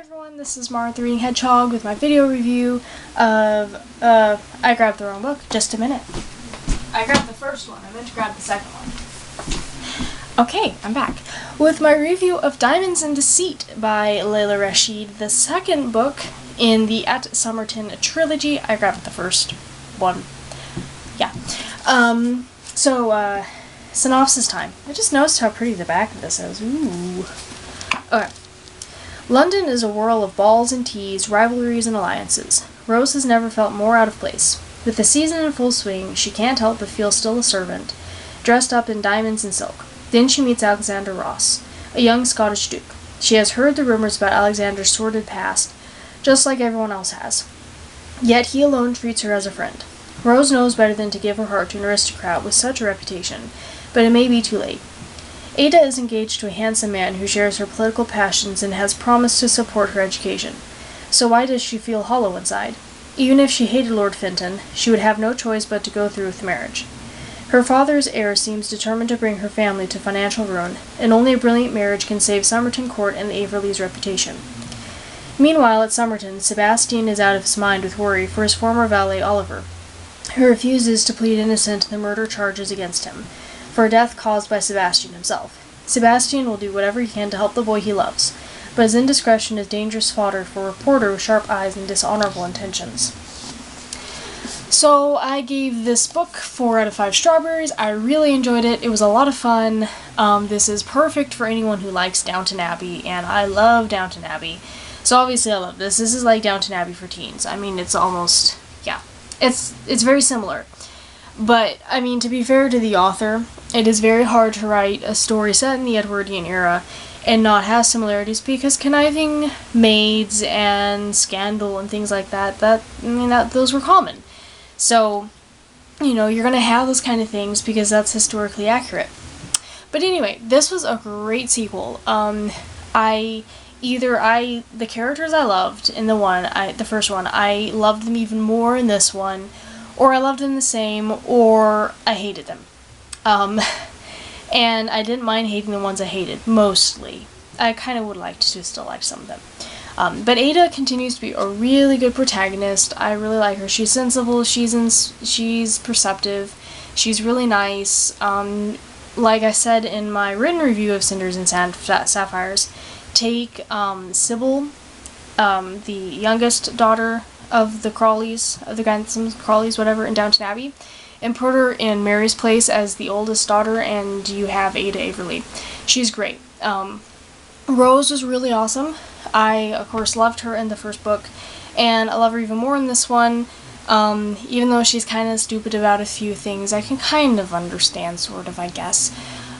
everyone, this is Mara the Reading Hedgehog with my video review of, I grabbed the wrong book, just a minute. I grabbed the first one, I meant to grab the second one. Okay, I'm back with my review of Diamonds and Deceit by Leila Rasheed, the second book in the Somerton trilogy. I grabbed the first one. Yeah. Synopsis time. I just noticed how pretty the back of this is. Ooh. Okay. London is a whirl of balls and teas, rivalries and alliances. Rose has never felt more out of place. With the season in full swing, she can't help but feel still a servant, dressed up in diamonds and silk. Then she meets Alexander Ross, a young Scottish duke. She has heard the rumors about Alexander's sordid past, just like everyone else has. Yet he alone treats her as a friend. Rose knows better than to give her heart to an aristocrat with such a reputation, but it may be too late. Ada is engaged to a handsome man who shares her political passions and has promised to support her education. So why does she feel hollow inside? Even if she hated Lord Fenton, she would have no choice but to go through with the marriage. Her father's heir seems determined to bring her family to financial ruin, and only a brilliant marriage can save Somerton Court and the Averleys' reputation. Meanwhile, at Somerton, Sebastian is out of his mind with worry for his former valet Oliver, who refuses to plead innocent to the murder charges against him, for a death caused by Sebastian himself. Sebastian will do whatever he can to help the boy he loves, but his indiscretion is dangerous fodder for a reporter with sharp eyes and dishonorable intentions. So I gave this book 4 out of 5 strawberries. I really enjoyed it. It was a lot of fun. This is perfect for anyone who likes Downton Abbey, and I love Downton Abbey. So obviously I love this. This is like Downton Abbey for teens. I mean, it's almost, yeah. It's very similar. But, I mean, to be fair to the author, it is very hard to write a story set in the Edwardian era and not have similarities, because conniving maids and scandal and things like that, those were common. So, you know, you're going to have those kind of things because that's historically accurate. But anyway, this was a great sequel. The characters I loved in the first one, I loved them even more in this one, or I loved them the same, or I hated them. And I didn't mind hating the ones I hated, mostly. I kind of would like to still like some of them. But Ada continues to be a really good protagonist. I really like her. She's sensible, she's perceptive, she's really nice. Like I said in my written review of Cinders and Sapphires, take Sybil, the youngest daughter of the Crawleys, of the Granthams, Crawleys, whatever, in Downton Abbey, and put her in Mary's place as the oldest daughter, and you have Ada Averley. She's great. Rose was really awesome. I, of course, loved her in the first book, and I love her even more in this one. Even though she's kind of stupid about a few things, I can kind of understand, sort of, I guess.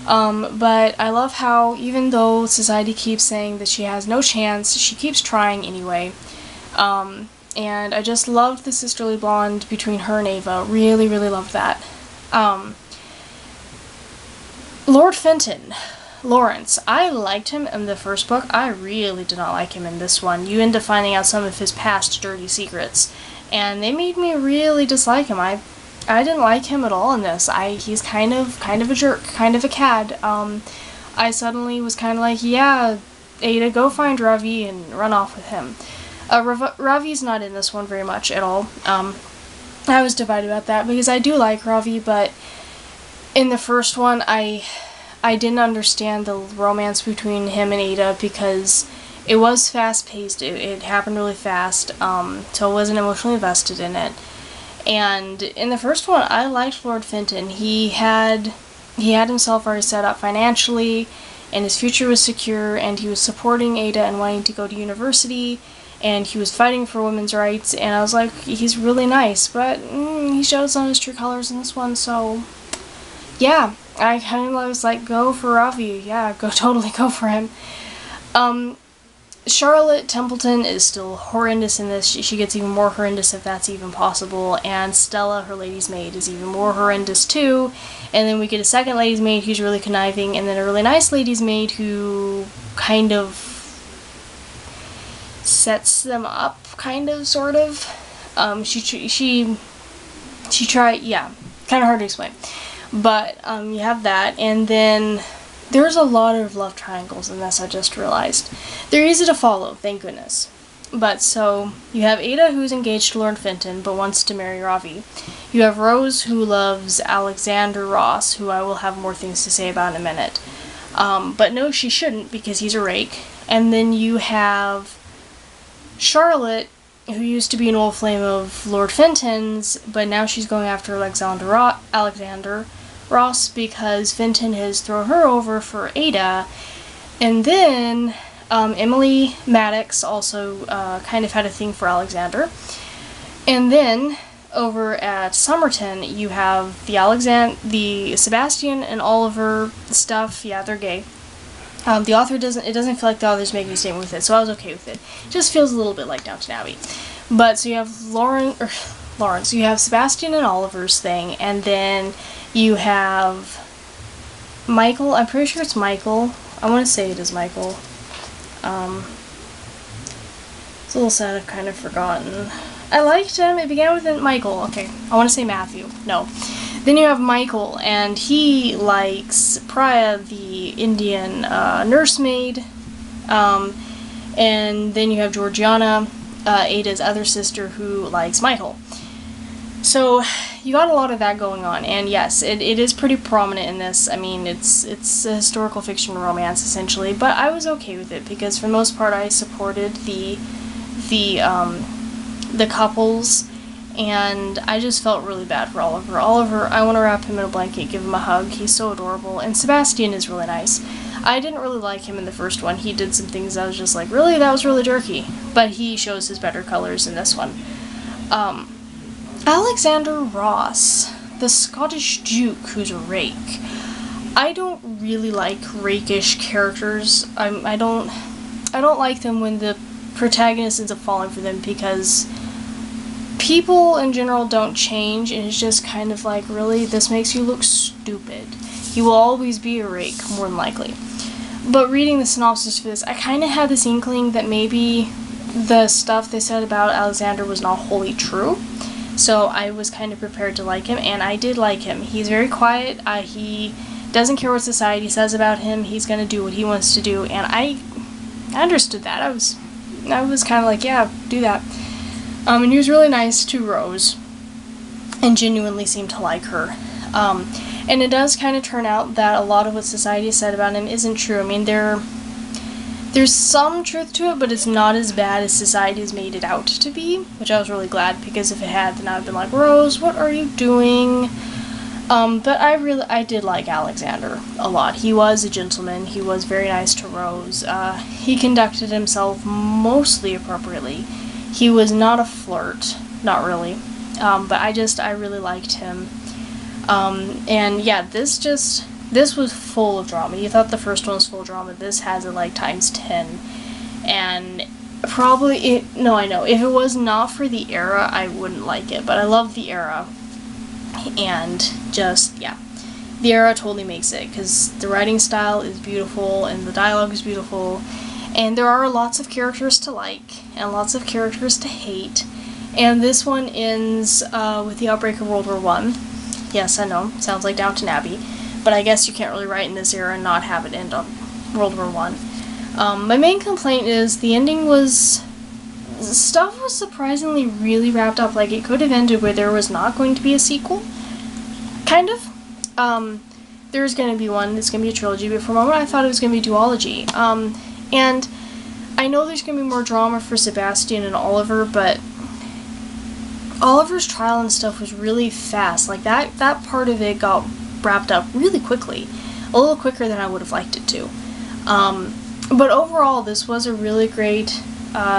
But I love how, even though society keeps saying that she has no chance, she keeps trying anyway. And I just loved the sisterly bond between her and Ava. Really, really loved that. Lord Fenton, Lawrence, I liked him in the first book. I really did not like him in this one. You end up finding out some of his past dirty secrets, and they made me really dislike him. I didn't like him at all in this. He's kind of a jerk, kind of a cad. I suddenly was kind of like, yeah, Ada, go find Ravi and run off with him. Ravi's not in this one very much at all. I was divided about that, because I do like Ravi, but in the first one, I didn't understand the romance between him and Ada, because it was fast-paced. It happened really fast, so I wasn't emotionally invested in it. And in the first one, I liked Lord Fenton. He had himself already set up financially, and his future was secure, and he was supporting Ada and wanting to go to university, and he was fighting for women's rights, and I was like, he's really nice, but he shows some of his true colors in this one, so yeah, I kind of was like, go for Ravi, yeah, totally go for him. Charlotte Templeton is still horrendous in this. She gets even more horrendous, if that's even possible, and Stella, her lady's maid, is even more horrendous too, and then we get a second lady's maid who's really conniving, and then a really nice lady's maid who kind of sets them up, kind of, sort of. She tried, yeah, kind of hard to explain. But, you have that, and then there's a lot of love triangles in this, I just realized. They're easy to follow, thank goodness. But so, you have Ada, who's engaged to Lord Fenton, but wants to marry Ravi. You have Rose, who loves Alexander Ross, who I will have more things to say about in a minute. But no, she shouldn't, because he's a rake. And then you have Charlotte, who used to be an old flame of Lord Fenton's, but now she's going after Alexander Ross because Fenton has thrown her over for Ada. And then Emily Maddox also kind of had a thing for Alexander. And then over at Somerton, you have the Sebastian and Oliver stuff. Yeah, they're gay. The author doesn't feel like the author's making a statement with it, so I was okay with it. It just feels a little bit like Downton Abbey. But so you have Lawrence, you have Sebastian and Oliver's thing, and then you have Michael. I'm pretty sure it's Michael. I want to say it is Michael. It's a little sad I've kind of forgotten. I liked him. It began with Michael. Okay, I want to say Matthew. No. Then you have Michael, and he likes Priya, the Indian nursemaid. And then you have Georgiana, Ada's other sister, who likes Michael. So you got a lot of that going on, and yes, it is pretty prominent in this. I mean, it's a historical fiction romance essentially, but I was okay with it because for the most part I supported the couples. And I just felt really bad for Oliver. Oliver, I want to wrap him in a blanket, give him a hug. He's so adorable. And Sebastian is really nice. I didn't really like him in the first one. He did some things I was just like, really? That was really jerky. But he shows his better colors in this one. Alexander Ross, the Scottish Duke who's a rake. I don't really like rakish characters. I don't like them when the protagonist ends up falling for them because people in general don't change, and it's just kind of like, really, this makes you look stupid. He will always be a rake, more than likely. But reading the synopsis for this, I kind of had this inkling that maybe the stuff they said about Alexander was not wholly true. So I was kind of prepared to like him, and I did like him. He's very quiet. He doesn't care what society says about him. He's going to do what he wants to do, and I understood that. I was kind of like, yeah, do that. And he was really nice to Rose, and genuinely seemed to like her. And it does kind of turn out that a lot of what society said about him isn't true. I mean, there's some truth to it, but it's not as bad as society has made it out to be, which I was really glad, because if it had, then I would have been like, Rose, what are you doing? But I did like Alexander a lot. He was a gentleman. He was very nice to Rose. He conducted himself mostly appropriately. He was not a flirt, not really, but I really liked him, and yeah, this was full of drama. You thought the first one was full of drama, this has it like times 10, and probably, I know, if it was not for the era, I wouldn't like it, but I love the era, and just, yeah, the era totally makes it, because the writing style is beautiful, and the dialogue is beautiful. And there are lots of characters to like, and lots of characters to hate. And this one ends with the outbreak of World War I. Yes, I know, sounds like Downton Abbey. But I guess you can't really write in this era and not have it end on World War I. My main complaint is the ending stuff was surprisingly really wrapped up. Like, it could have ended where there was not going to be a sequel. Kind of. There's going to be one, it's going to be a trilogy, but for a moment I thought it was going to be a duology. And I know there's going to be more drama for Sebastian and Oliver, but Oliver's trial and stuff was really fast. Like, that part of it got wrapped up really quickly. A little quicker than I would have liked it to. But overall, this was a really great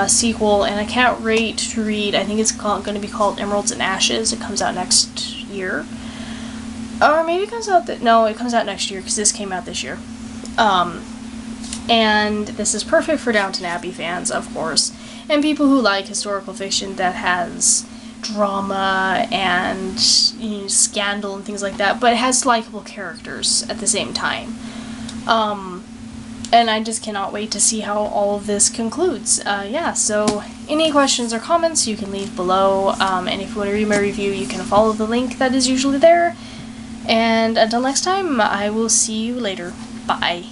sequel, and I can't wait to read. I think it's going to be called Emeralds and Ashes. It comes out next year. Or maybe it comes out... No, it comes out next year, because this came out this year. And this is perfect for Downton Abbey fans, of course, and people who like historical fiction that has drama and scandal and things like that, but it has likable characters at the same time. And I just cannot wait to see how all of this concludes. Yeah, so any questions or comments you can leave below, and if you want to read my review, you can follow the link that is usually there. And until next time, I will see you later. Bye.